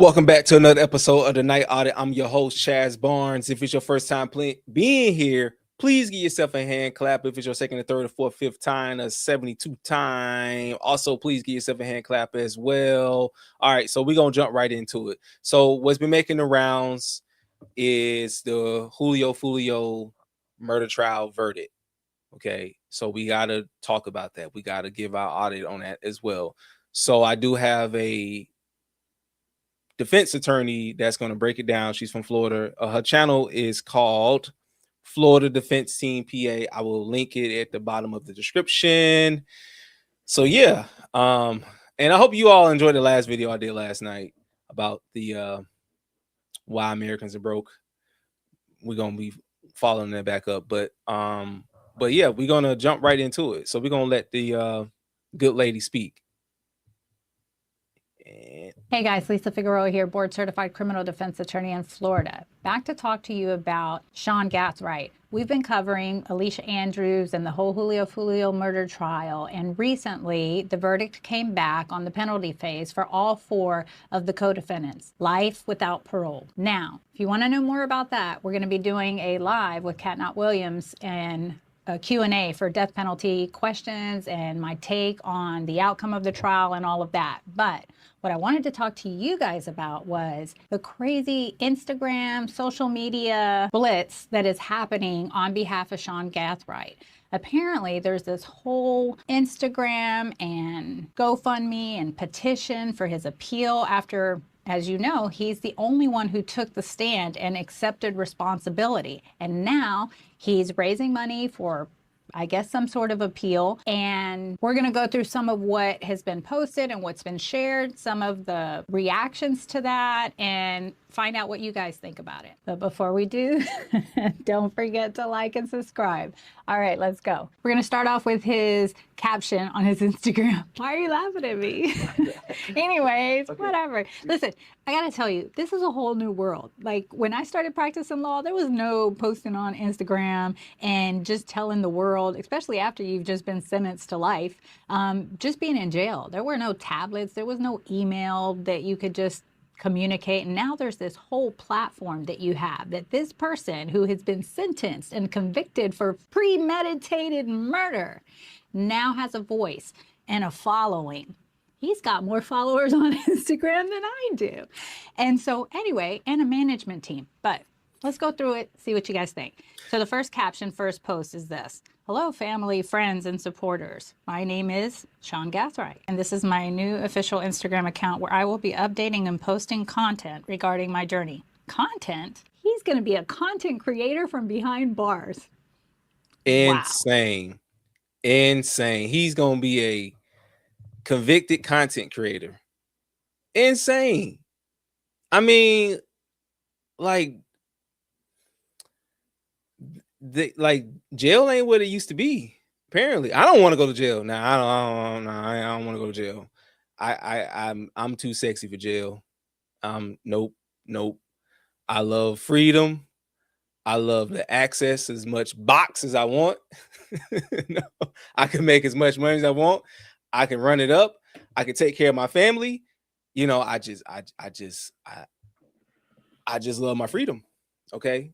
Welcome back to another episode of the Night Audit. I'm your host, Chaze Barnes. If it's your first time being here, please give yourself a hand clap. If it's your second, or third, or fourth, fifth time, a 72 time. Also, please give yourself a hand clap as well. All right, so we're going to jump right into it. So what's been making the rounds is the Julio Foolio murder trial verdict. Okay, so we got to talk about that. We got to give our audit on that as well. So I do have a defense attorney that's going to break it down. She's from Florida. Her channel is called Florida Defense Team PA. I will link it at the bottom of the description. So yeah, and I hope you all enjoyed the last video I did last night about the why Americans are broke. We're gonna be following that back up, but yeah, we're gonna jump right into it. So we're gonna let the good lady speak. Hey guys, Lisa Figueroa here, board certified criminal defense attorney in Florida. Back to talk to you about Sean Gathright. We've been covering Alicia Andrews and the whole Julio Foolio murder trial, and recently the verdict came back on the penalty phase for all 4 of the co-defendants, life without parole. Now, if you want to know more about that, we're going to be doing a live with Katnott Williams and a Q&A for death penalty questions and my take on the outcome of the trial and all of that. But what I wanted to talk to you guys about was the crazy Instagram, social media blitz that is happening on behalf of Sean Gathright. Apparently, there's this whole Instagram and GoFundMe and petition for his appeal after, as you know, he's the only one who took the stand and accepted responsibility. And now he's raising money for, I guess, some sort of appeal. And we're going to go through some of what has been posted and what's been shared, some of the reactions to that, and find out what you guys think about it. But before we do, don't forget to like and subscribe. All right, let's go. We're going to start off with his caption on his Instagram. Why are you laughing at me? Anyways, okay. Whatever. Listen, I got to tell you, this is a whole new world. Like when I started practicing law, there was no posting on Instagram and just telling the world, especially after you've just been sentenced to life, just being in jail. There were no tablets. There was no email that you could just communicate. And now there's this whole platform that you have, that this person who has been sentenced and convicted for premeditated murder now has a voice and a following. He's got more followers on Instagram than I do. And so anyway, and a management team. But let's go through it, see what you guys think. So the first caption, first post is this. Hello, family, friends, and supporters. My name is Sean Gathright, and this is my new official Instagram account where I will be updating and posting content regarding my journey. Content? He's going to be a content creator from behind bars. Insane. Wow. Insane. He's going to be a convicted content creator. Insane. I mean, like jail ain't what it used to be. Apparently, I don't want to go to jail now. I don't want to go to jail. I'm too sexy for jail. Nope. I love freedom. I love the access as much box as I want. No, I can make as much money as I want. I can run it up. I can take care of my family. You know, I just love my freedom. Okay.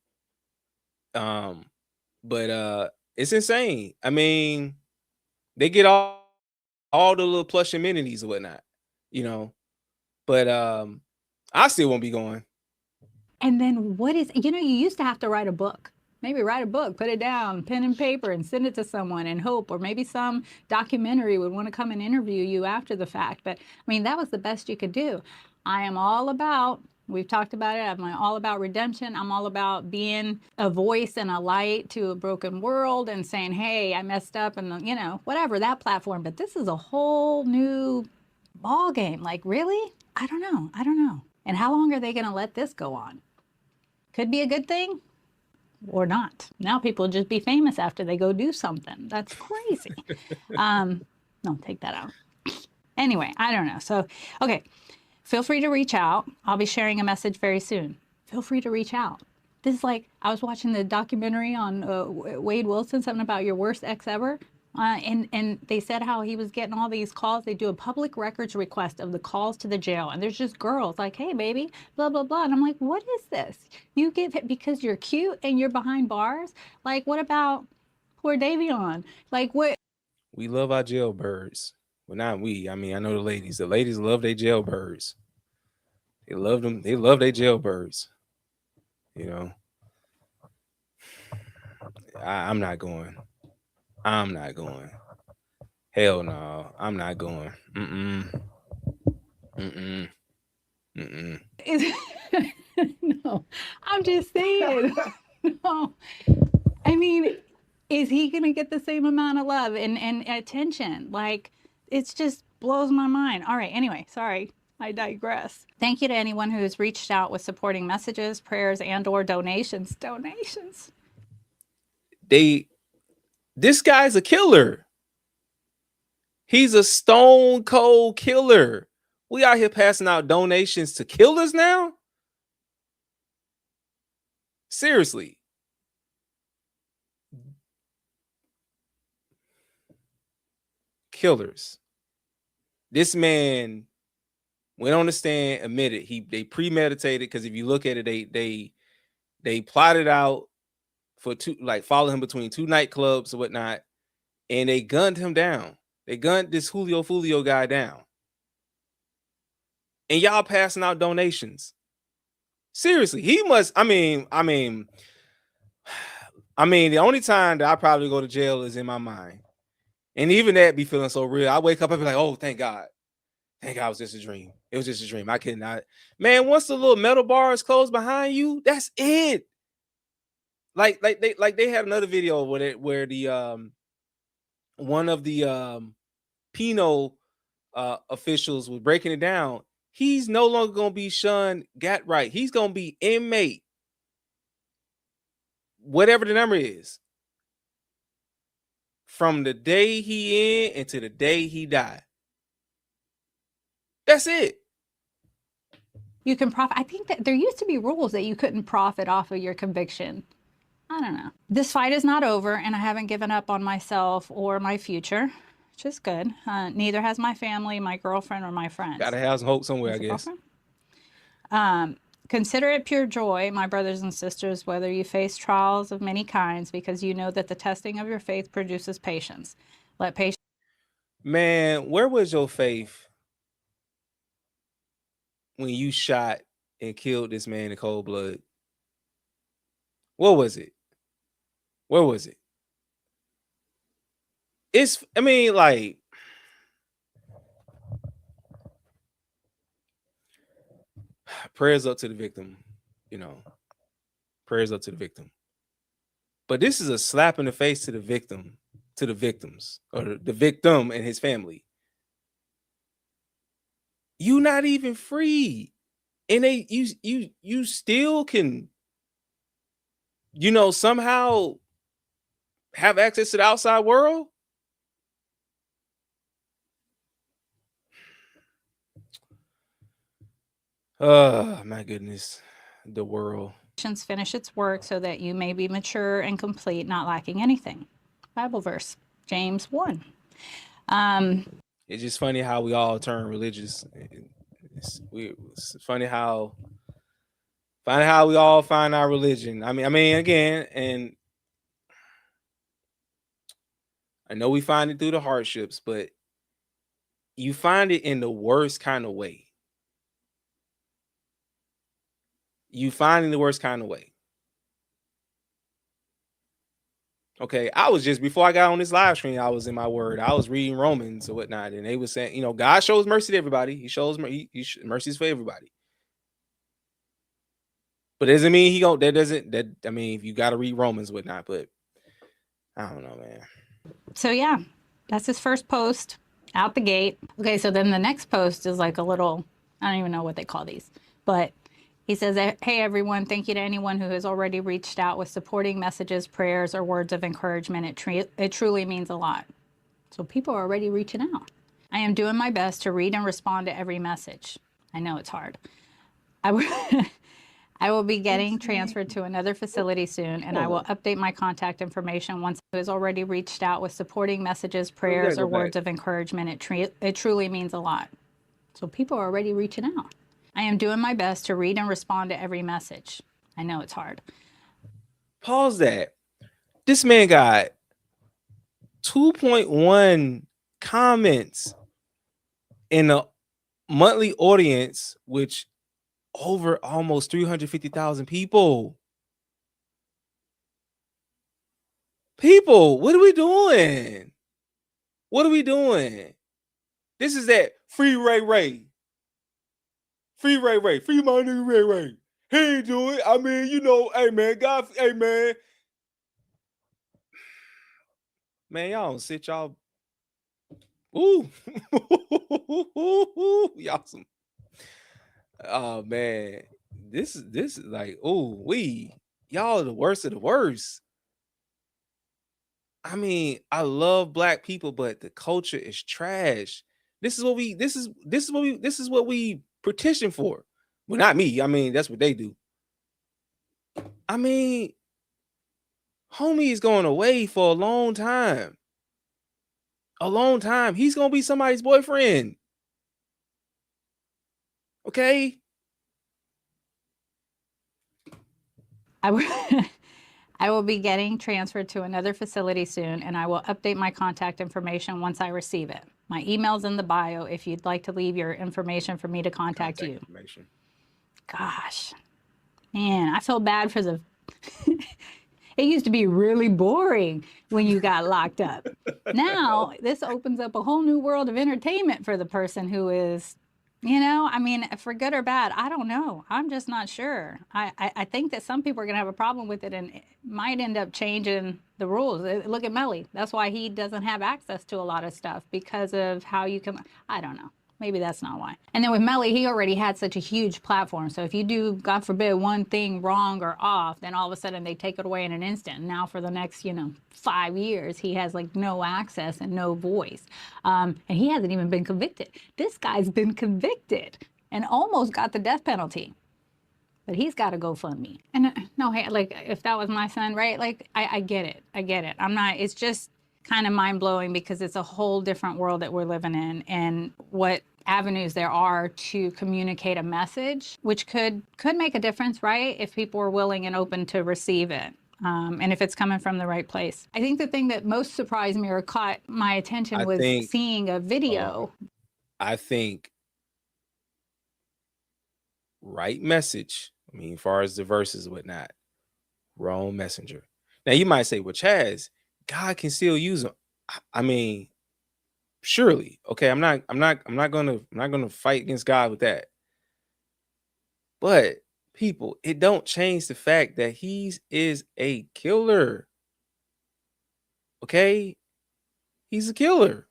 But it's insane. I mean, they get all the little plush amenities and whatnot, you know. But I still won't be going. And then what is, you know, you used to have to write a book. Maybe write a book, put it down, pen and paper, and send it to someone and hope, or maybe some documentary would want to come and interview you after the fact. But I mean, that was the best you could do. I am all about, we've talked about it, I'm all about redemption. I'm all about being a voice and a light to a broken world and saying, hey, I messed up, and, you know, whatever, that platform. But this is a whole new ball game. Like, really? I don't know. And how long are they going to let this go on? Could be a good thing or not. Now people just be famous after they go do something. That's crazy. No, take that out. Anyway, I don't know. So, okay, feel free to reach out. I'll be sharing a message very soon. Feel free to reach out. This is like, I was watching the documentary on Wade Wilson, something about your worst ex ever. And they said how he was getting all these calls. They do a public records request of the calls to the jail, and there's just girls like, hey baby, blah blah blah, and I'm like, what is this? You give it because you're cute and you're behind bars? Like, what about poor Davion? Like, what? We love our jailbirds. Well, not we. I mean, I know the ladies. The ladies love their jailbirds. They love them. They love their jailbirds. You know, I'm not going. I'm not going. Hell no, I'm not going. Mm-mm. Mm-mm. Mm-mm. No, I'm just saying. No, I mean, is he gonna get the same amount of love and attention? Like, it's just blows my mind. All right, anyway, sorry, I digress. Thank you to anyone who has reached out with supporting messages, prayers, and or donations. Donations. This guy's a killer. He's a stone cold killer. We out here passing out donations to killers now? Seriously. Killers. This man went on the stand, admitted they premeditated, because if you look at it, they plotted out for follow him between two nightclubs or whatnot, and they gunned him down. They gunned this Julio Foolio guy down. And y'all passing out donations. Seriously, he must. I mean, the only time that I probably go to jail is in my mind. And even that be feeling so real. I wake up and be like, oh, thank God. Thank God it was just a dream. It was just a dream. I could not. Man, once the little metal bar is closed behind you, that's it. Like they had another video where the one of the penal officials was breaking it down. He's no longer gonna be Sean Gathright. He's gonna be inmate, whatever the number is, from the day he in until the day he died. That's it. You can profit. I think that there used to be rules that you couldn't profit off of your conviction. I don't know. This fight is not over, and I haven't given up on myself or my future, which is good. Neither has my family, my girlfriend, or my friends. Gotta have some hope somewhere, I guess. Consider it pure joy, my brothers and sisters, whether you face trials of many kinds, because you know that the testing of your faith produces patience. Let patience. Man, where was your faith when you shot and killed this man in cold blood? What was it? Where was it? Prayers up to the victim, prayers up to the victim. But this is a slap in the face to the victim, to the victims, or the victim and his family. You not even free. And you still can, somehow have access to the outside world. Oh my goodness, the world. Finish its work so that you may be mature and complete, not lacking anything. Bible verse, James 1. It's just funny how we all turn religious. It's funny how we all find our religion. I mean, again, and I know we find it through the hardships, but you find it in the worst kind of way. You find it in the worst kind of way. Okay, I was just, before I got on this live stream, I was in my word. I was reading Romans or whatnot, and they were saying, God shows mercy to everybody. He shows mercies for everybody. But doesn't mean if you got to read Romans or whatnot, but I don't know, man. So yeah, that's his first post out the gate. Okay, so then the next post is like a little, I don't even know what they call these, but he says, hey everyone, thank you to anyone who has already reached out with supporting messages, prayers, or words of encouragement. It truly means a lot. So people are already reaching out. I am doing my I will be getting transferred to another facility soon, and I will update my contact information once who has already reached out with supporting messages, prayers, or words of encouragement. It truly means a lot. So people are already reaching out. I am doing my best to read and respond to every message. I know it's hard. Pause that. This man got 2.1 comments in a monthly audience, which over almost 350,000 people. People, what are we doing? What are we doing? This is that free Ray Ray. Free Ray Ray. Free my nigga Ray Ray. He ain't do it. I mean, you know, hey man, God, hey man. Man, y'all don't sit y'all. Ooh. Y'all some. Oh man. This is like, oh, y'all are the worst of the worst. I mean, I love black people, but the culture is trash. This is what we petition for. Well, not me. I mean, that's what they do. I mean, homie is going away for a long time. A long time. He's gonna be somebody's boyfriend. Okay. I will be getting transferred to another facility soon, and I will update my contact information once I receive it. My email's in the bio if you'd like to leave your information for me to contact you. Gosh, man, I feel bad for the... It used to be really boring when you got locked up. Now, this opens up a whole new world of entertainment for the person who is... You know, I mean, for good or bad, I don't know. I'm just not sure. I think that some people are going to have a problem with it and it might end up changing the rules. Look at Melly. That's why he doesn't have access to a lot of stuff because of how you can, I don't know. Maybe that's not why. And then with Melly, he already had such a huge platform. So if you do, God forbid, one thing wrong or off, then all of a sudden they take it away in an instant. And now for the next, 5 years, he has like no access and no voice. And he hasn't even been convicted. This guy's been convicted and almost got the death penalty. But he's got to GoFundMe. And no, hey, like if that was my son, right? Like I get it. I get it. It's just kind of mind-blowing because it's a whole different world that we're living in and what avenues there are to communicate a message, which could make a difference, right? If people are willing and open to receive it. And if it's coming from the right place. I think the thing that most surprised me or caught my attention was seeing a video. I think right message. I mean, as far as the verses and whatnot, wrong messenger. Now you might say, well, Chaz, God can still use them. I mean, surely. Okay, I'm not gonna fight against God with that. But people, it don't change the fact that he is a killer. Okay, he's a killer.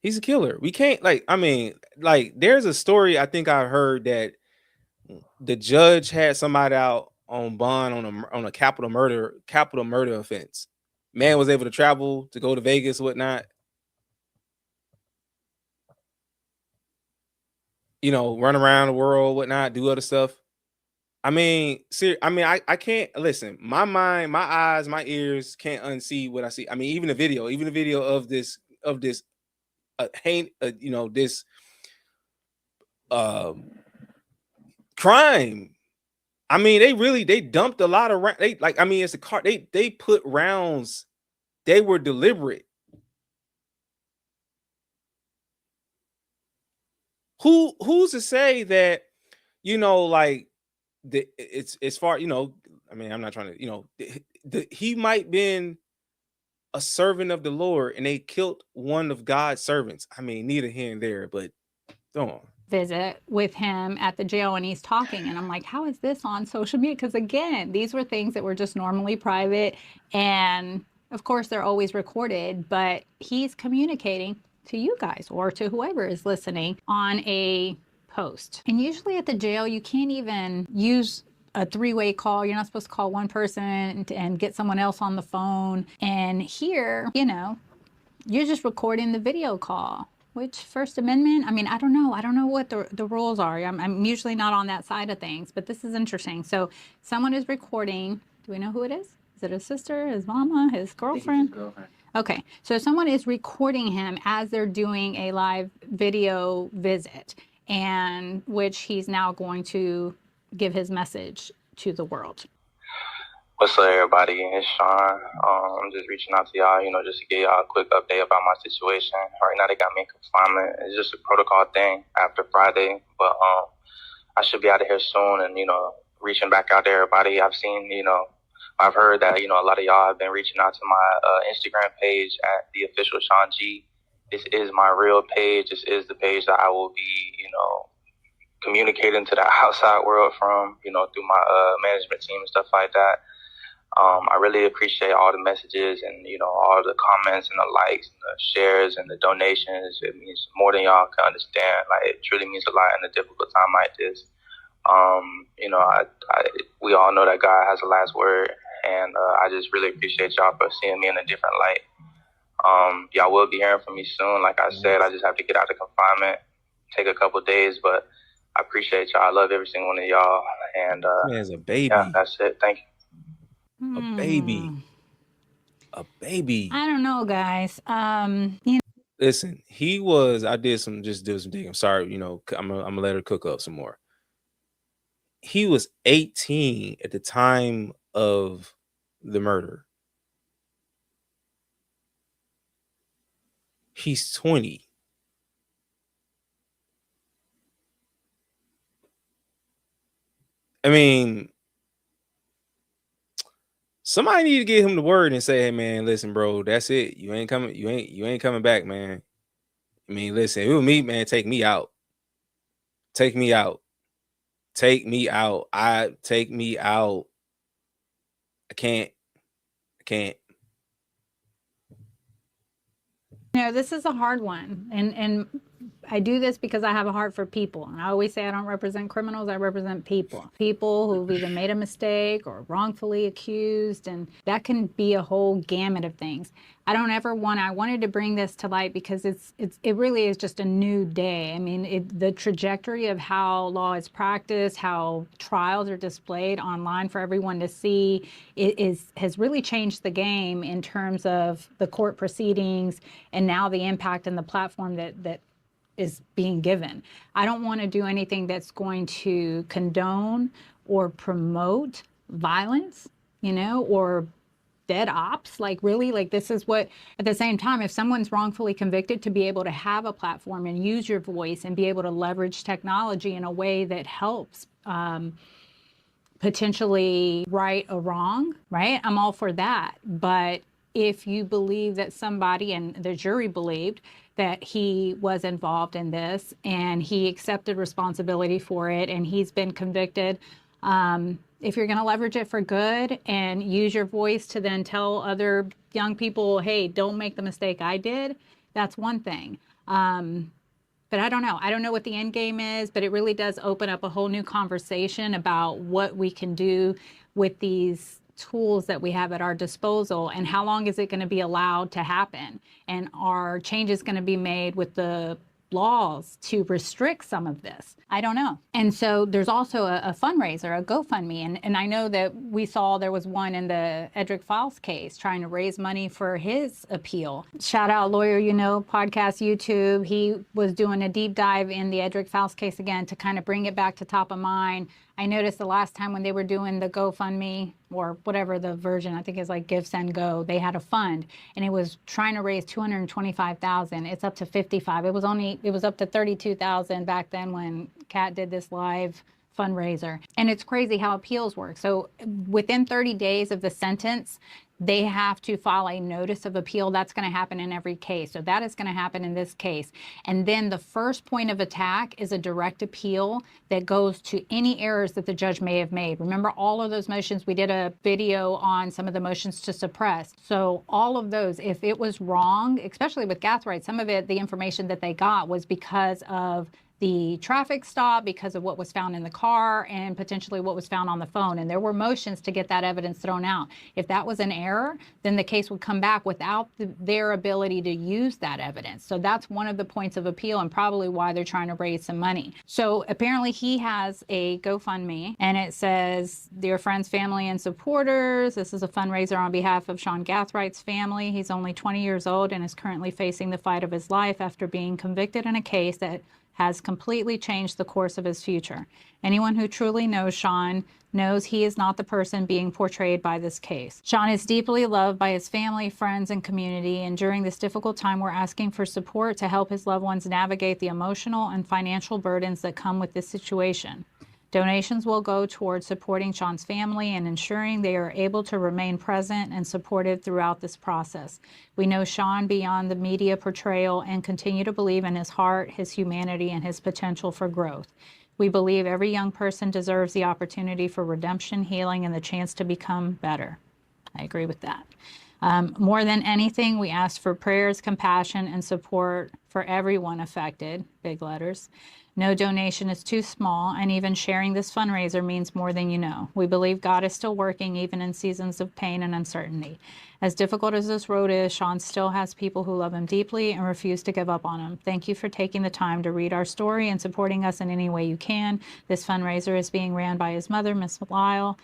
He's a killer. We can't there's a story I think I heard that the judge had somebody out on bond on a capital murder offense. Man was able to travel to go to Vegas, whatnot. Run around the world, whatnot, do other stuff. I mean, I can't listen. My mind, my eyes, my ears can't unsee what I see. I mean, even the video of this this crime. I mean, they dumped a lot of it's a car. They put rounds. They were deliberate. Who's to say that it's far. I mean, I'm not trying to. He might been a servant of the Lord, and they killed one of God's servants. I mean, neither here and there, but go on. Visit with him at the jail and he's talking and I'm like, how is this on social media? Because again, these were things that were just normally private and of course they're always recorded, but he's communicating to you guys or to whoever is listening on a post. And usually at the jail you can't even use a three-way call. You're not supposed to call one person and get someone else on the phone. And here, you're just recording the video call. Which First Amendment? I mean, I don't know. I don't know what the rules are. I'm usually not on that side of things, but this is interesting. So someone is recording. Do we know who it is? Is it his sister, his mama, his girlfriend? Okay, so someone is recording him as they're doing a live video visit, and which he's now going to give his message to the world. What's up, everybody? It's Sean. I'm just reaching out to y'all, just to give y'all a quick update about my situation. Right now, they got me in confinement. It's just a protocol thing after Friday, but I should be out of here soon. And reaching back out to everybody. I've seen, I've heard that a lot of y'all have been reaching out to my Instagram page at the official Sean G. This is my real page. This is the page that I will be, communicating to the outside world from, through my management team and stuff like that. I really appreciate all the messages and, all the comments and the likes and the shares and the donations. It means more than y'all can understand. Like, it truly means a lot in a difficult time like this. We all know that God has the last word, and I just really appreciate y'all for seeing me in a different light. Y'all will be hearing from me soon. Like I said, I just have to get out of confinement, take a couple days, but I appreciate y'all. I love every single one of y'all. And man's a baby. Yeah, that's it. Thank you. A baby. A baby. I don't know, guys. Listen, I did some digging. I'm sorry, I'm gonna let her cook up some more. He was 18 at the time of the murder. He's 20. I mean, somebody need to give him the word and say, "Hey, man, listen, bro, that's it. You ain't coming. You ain't coming back, man. I mean, listen, it was me, man. Take me out. Take me out. Take me out. Take me out. I can't. This is a hard one, and I do this because I have a heart for people. And I always say I don't represent criminals, I represent people. People who've either made a mistake or wrongfully accused, and that can be a whole gamut of things. I wanted to bring this to light because it really is just a new day. I mean, the trajectory of how law is practiced, how trials are displayed online for everyone to see, has really changed the game in terms of the court proceedings and now the impact and the platform that is being given. I don't want to do anything that's going to condone or promote violence, or dead ops. This is what, at the same time, if someone's wrongfully convicted, to be able to have a platform and use your voice and be able to leverage technology in a way that helps potentially right a wrong, right? I'm all for that. But if you believe that somebody, and the jury believed that he was involved in this and he accepted responsibility for it and he's been convicted, if you're going to leverage it for good and use your voice to then tell other young people, hey, don't make the mistake I did, that's one thing. But I don't know. I don't know what the end game is, but it really does open up a whole new conversation about what we can do with these tools that we have at our disposal, and how long is it going to be allowed to happen, and are changes going to be made with the laws to restrict some of this? I don't know. And so there's also a fundraiser, a GoFundMe, and I know that we saw there was one in the Edric Files case trying to raise money for his appeal. Shout out Lawyer podcast, YouTube. He was doing a deep dive in the Edric Files case again to kind of bring it back to top of mind. I noticed the last time when they were doing the GoFundMe, or whatever the version, I think is like Give, Send, Go, they had a fund and it was trying to raise $225,000. It's up to 55. It was up to 32,000 back then when Kat did this live fundraiser. And it's crazy how appeals work. So within 30 days of the sentence, they have to file a notice of appeal. That's going to happen in every case. So that is going to happen in this case. And then the first point of attack is a direct appeal that goes to any errors that the judge may have made. Remember all of those motions? We did a video on some of the motions to suppress. So all of those, if it was wrong, especially with Gatright, some of it, the information that they got was because of the traffic stop because of what was found in the car and potentially what was found on the phone. And there were motions to get that evidence thrown out. If that was an error, then the case would come back without their ability to use that evidence. So that's one of the points of appeal and probably why they're trying to raise some money. So apparently he has a GoFundMe and it says, "Dear friends, family, and supporters, this is a fundraiser on behalf of Sean Gathright's family. He's only 20 years old and is currently facing the fight of his life after being convicted in a case that has completely changed the course of his future. Anyone who truly knows Sean knows he is not the person being portrayed by this case. Sean is deeply loved by his family, friends, and community, and during this difficult time, we're asking for support to help his loved ones navigate the emotional and financial burdens that come with this situation. Donations will go towards supporting Sean's family and ensuring they are able to remain present and supportive throughout this process. We know Sean beyond the media portrayal and continue to believe in his heart, his humanity, and his potential for growth. We believe every young person deserves the opportunity for redemption, healing, and the chance to become better." I agree with that. More than anything, we ask for prayers, compassion, and support for everyone affected, big letters. No donation is too small, and even sharing this fundraiser means more than you know. We believe God is still working even in seasons of pain and uncertainty. As difficult as this road is, Sean still has people who love him deeply and refuse to give up on him. Thank you for taking the time to read our story and supporting us in any way you can. This fundraiser is being ran by his mother, Miss Lyle.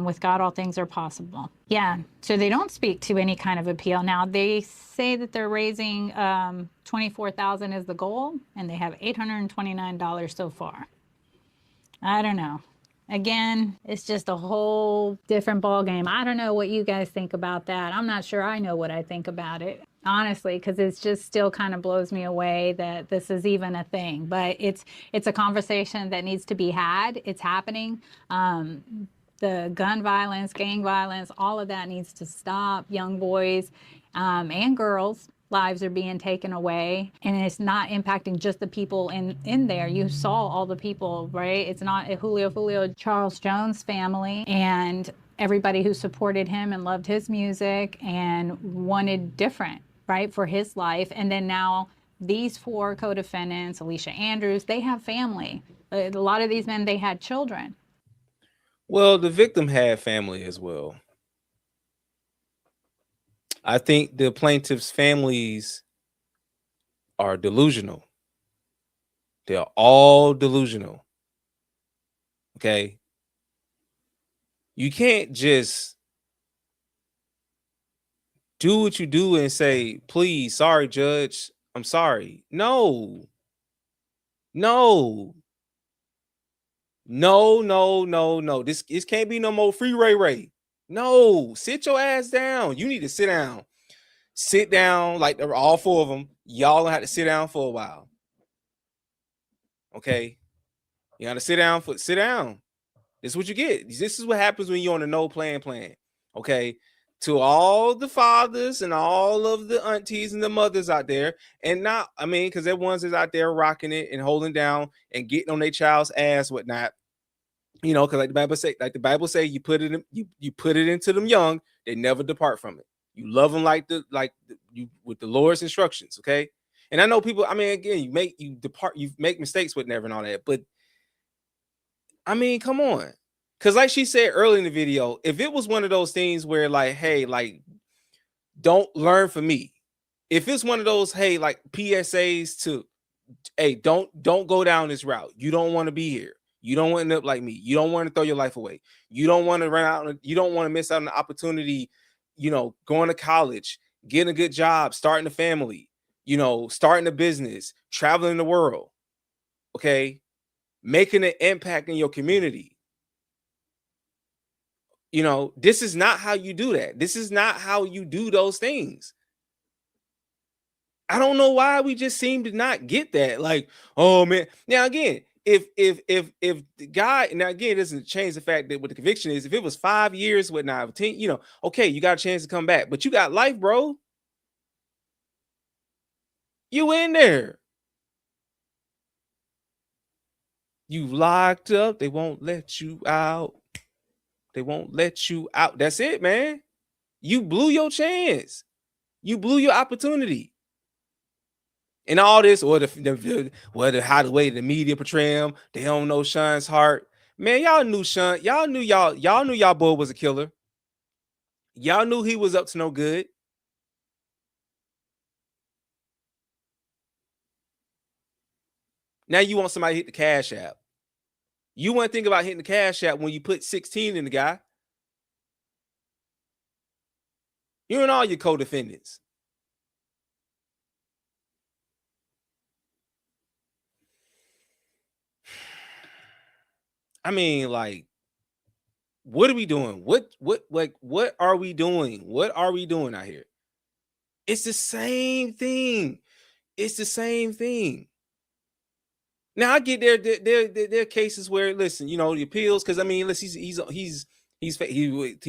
With God, all things are possible. Yeah, so they don't speak to any kind of appeal. Now, they say that they're raising $24,000 is the goal, and they have $829 so far. I don't know. Again, it's just a whole different ballgame. I don't know what you guys think about that. I'm not sure I know what I think about it, honestly, because it's just still kind of blows me away that this is even a thing. But it's a conversation that needs to be had. It's happening. The gun violence, gang violence, all of that needs to stop. Young boys and girls' lives are being taken away, and it's not impacting just the people in there. You saw all the people, right? It's not a Julio Foolio, Charles Jones family, and everybody who supported him and loved his music and wanted different, right, for his life. And then now these 4 co-defendants, Alicia Andrews, they have family. A lot of these men, they had children. Well, the victim had family as well. I think the plaintiff's families are delusional. They're all delusional. Okay. You can't just do what you do and say, "Please, sorry, judge, I'm sorry." No. No. No, no, no, no. This can't be no more free Ray. No, sit your ass down. You need to sit down. Sit down, like all 4 of them. Y'all have to sit down for a while. Okay. You gotta sit down. This is what you get. This is what happens when you're on a no plan. Okay. To all the fathers and all of the aunties and the mothers out there, and not, I mean, because they're ones that's out there rocking it and holding down and getting on their child's ass, whatnot. You know, because like the Bible say, you put it into them young, they never depart from it. You love them you with the Lord's instructions, okay? And I know people, I mean, again, you make mistakes with never and all that, but I mean, come on. Because like she said early in the video, if it was one of those things where like, hey, like, don't learn from me. If it's one of those, hey, like PSAs to, hey, don't go down this route. You don't want to be here. You don't want to end up like me. You don't want to throw your life away. You don't want to run out. You don't want to miss out on the opportunity, you know, going to college, getting a good job, starting a family, you know, starting a business, traveling the world, okay? Making an impact in your community. You know, this is not how you do that. This is not how you do those things. I don't know why we just seem to not get that. Like, oh man. Now again, if the guy, now again, it doesn't change the fact that what the conviction is, if it was 5 years, whatnot, 10, you know, okay, you got a chance to come back, but you got life, bro. You in there. You locked up. They won't let you out. They won't let you out. That's it, man. You blew your chance. You blew your opportunity. And all this, or how the way the media portray him, they don't know Sean's heart. Man, y'all knew Sean. Y'all knew y'all boy was a killer. Y'all knew he was up to no good. Now you want somebody to hit the Cash App. You want to think about hitting the Cash App when you put 16 in the guy. You and all your co-defendants. I mean, like, what are we doing? What are we doing? What are we doing out here? It's the same thing. It's the same thing. Now I get there are cases where, listen, you know, the appeals, because I mean, listen, he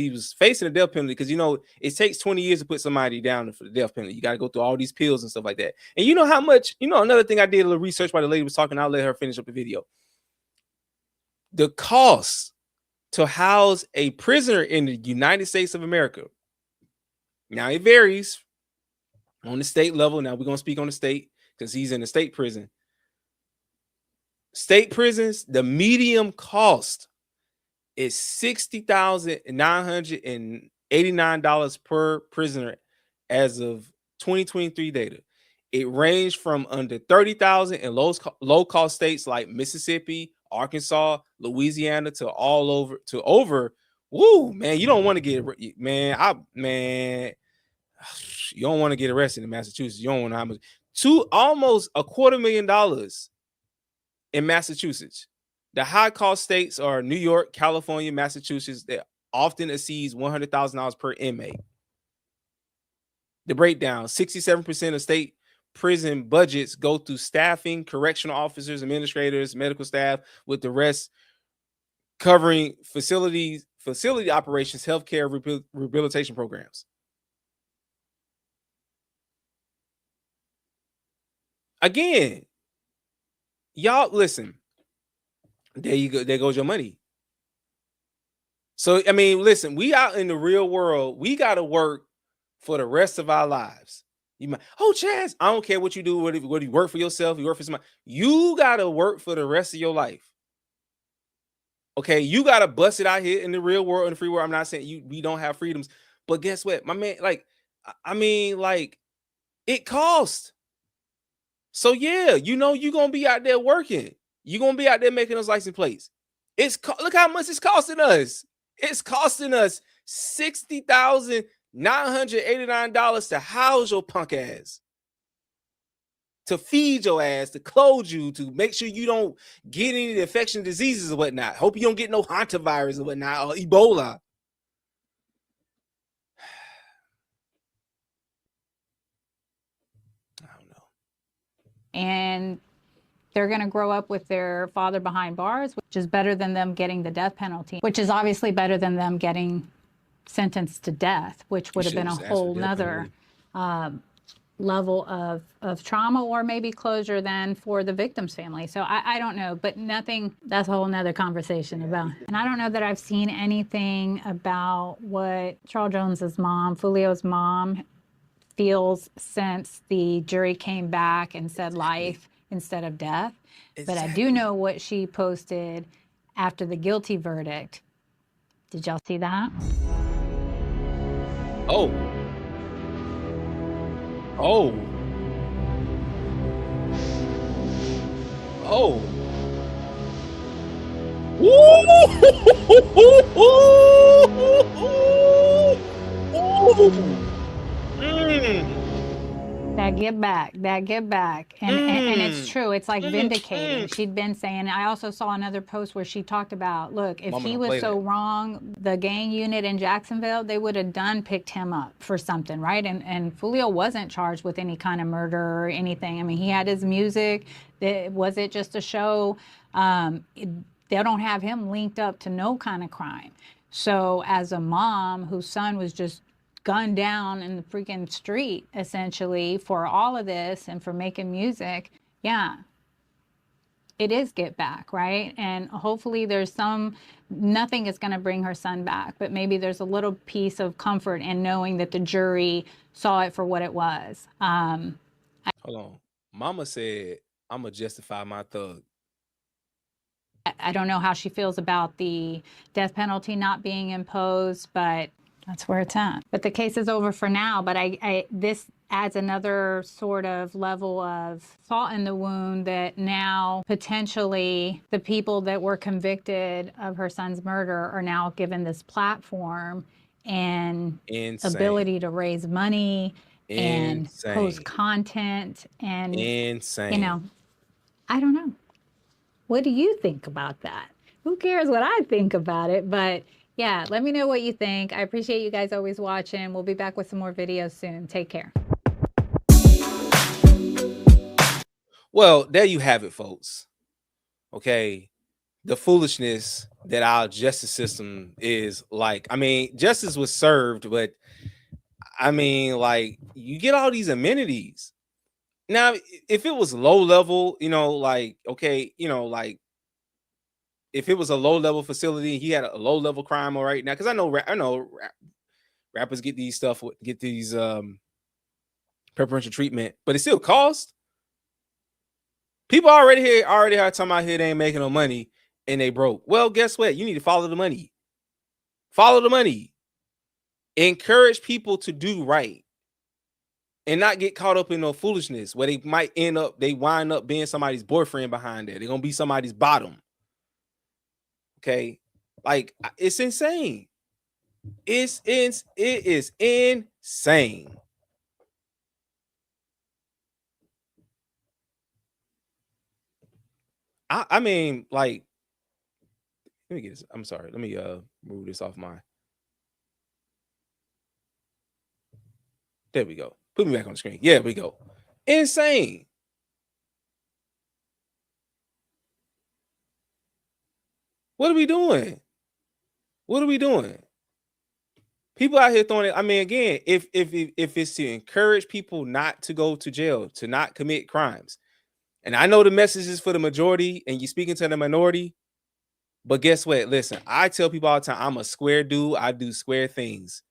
was facing a death penalty, because you know it takes 20 years to put somebody down for the death penalty. You got to go through all these pills and stuff like that. And you know how much, you know, another thing, I did a little research while the lady was talking. I'll let her finish up the video. The cost to house a prisoner in the United States of America. Now it varies on the state level. Now we're gonna speak on the state because he's in the state prison. State prisons, the medium cost is $60,989 per prisoner as of 2023 data. It ranged from under $30,000 in low-cost states like Mississippi, Arkansas, Louisiana, to all over to over. Woo, man, you don't want to get, man, you don't want to get arrested in Massachusetts. You don't want to how much, almost $250,000 in Massachusetts. The high cost states are New York, California, Massachusetts, that often exceeds $100,000 per inmate. The breakdown: 67% of state prison budgets go through staffing, correctional officers, administrators, medical staff, with the rest covering facility operations, healthcare, rehabilitation programs. Again, y'all listen. There you go. There goes your money. So I mean, listen, we out in the real world. We got to work for the rest of our lives. You might, oh, Chaz, I don't care what you do. Whether you work for yourself, you work for somebody. You got to work for the rest of your life. Okay, you got to bust it out here in the real world, in the free world. I'm not saying we don't have freedoms, but guess what, my man? Like, I mean, like, it costs. So yeah, you know, you're gonna be out there working. You're gonna be out there making those license plates. Look how much it's costing us. It's costing us $60,989 to house your punk ass, to feed your ass, to clothe you, to make sure you don't get any of the infection diseases or whatnot. Hope you don't get no hantavirus or whatnot, or Ebola. I don't know. And they're going to grow up with their father behind bars, which is better than them getting the death penalty, which is obviously better than them getting sentenced to death, which would have been a whole nother level of trauma, or maybe closure than for the victim's family. So I don't know, but nothing, that's a whole nother conversation about. And I don't know that I've seen anything about what Charles Jones's mom, Foolio's mom, feels since the jury came back and said life instead of death. But I do know what she posted after the guilty verdict. Did y'all see that? Oh. Oh. Oh. That get back. And it's true. It's like vindicating. She'd been saying, I also saw another post where she talked about, look, if he was so wrong, the gang unit in Jacksonville, they would have picked him up for something, right? And Foolio wasn't charged with any kind of murder or anything. I mean, he had his music. Was it just a show? They don't have him linked up to no kind of crime. So as a mom whose son was just gunned down in the freaking street, essentially, for all of this and for making music, yeah, it is get back, right? And hopefully there's nothing is going to bring her son back, but maybe there's a little piece of comfort in knowing that the jury saw it for what it was. Hold on. Mama said, I'm gonna justify my thug. I don't know how she feels about the death penalty not being imposed, but that's where it's at. But the case is over for now. But this adds another sort of level of salt in the wound that now potentially the people that were convicted of her son's murder are now given this platform and ability to raise money and post content and, you know, I don't know. What do you think about that? Who cares what I think about it? But yeah, let me know what you think. I appreciate you guys always watching. We'll be back with some more videos soon. Take care. Well, there you have it, folks. Okay. The foolishness that our justice system is like. I mean, justice was served, but I mean, like, you get all these amenities. Now, if it was low level, you know, like, okay, you know, like, if it was a low level facility, he had a low level crime right now, because I know rappers get these preferential treatment, but it still costs. People already had talking about here they ain't making no money and they broke. Well, guess what? You need to follow the money. Follow the money. Encourage people to do right and not get caught up in no foolishness where they wind up being somebody's boyfriend behind there. They're gonna be somebody's bottom. Okay, like, it's insane. It is insane. I mean, like, let me get this. I'm sorry. Let me move this off my. There we go. Put me back on the screen. Yeah, we go. Insane. What are we doing? What are we doing? People out here throwing it. I mean, again, if it's to encourage people not to go to jail, to not commit crimes, and I know the message is for the majority, and you're speaking to the minority, but guess what? Listen, I tell people all the time, I'm a square dude. I do square things.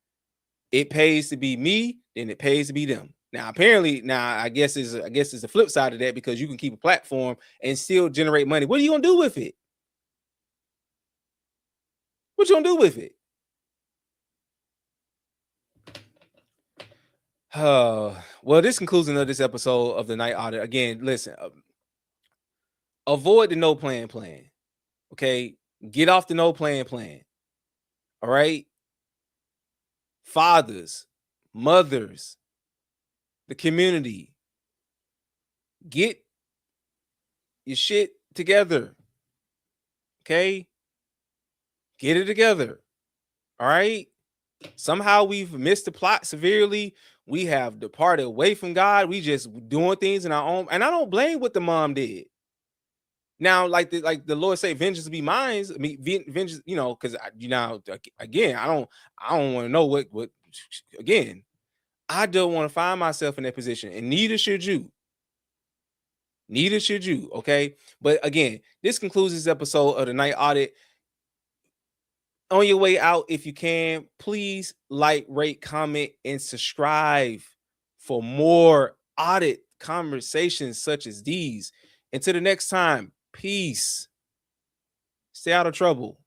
It pays to be me, then it pays to be them. Now, apparently, I guess it's the flip side of that, because you can keep a platform and still generate money. What are you gonna do with it? What you gonna do with it? Well, this concludes another episode of the Night Audit. Again, listen, avoid the no plan. Okay, get off the no plan. All right, fathers, mothers, the community, get your shit together. Okay, get it together. All right. Somehow we've missed the plot severely. We have departed away from God. We just doing things in our own. And I don't blame what the mom did. Now, like the Lord say, vengeance be mine. I mean, vengeance, you know, because again, I don't want to know what. Again, I don't want to find myself in that position, and neither should you. Neither should you. Okay, but again, this concludes this episode of the Night Audit. On your way out, if you can, please like, rate, comment, and subscribe for more audit conversations such as these. Until the next time, peace. Stay out of trouble.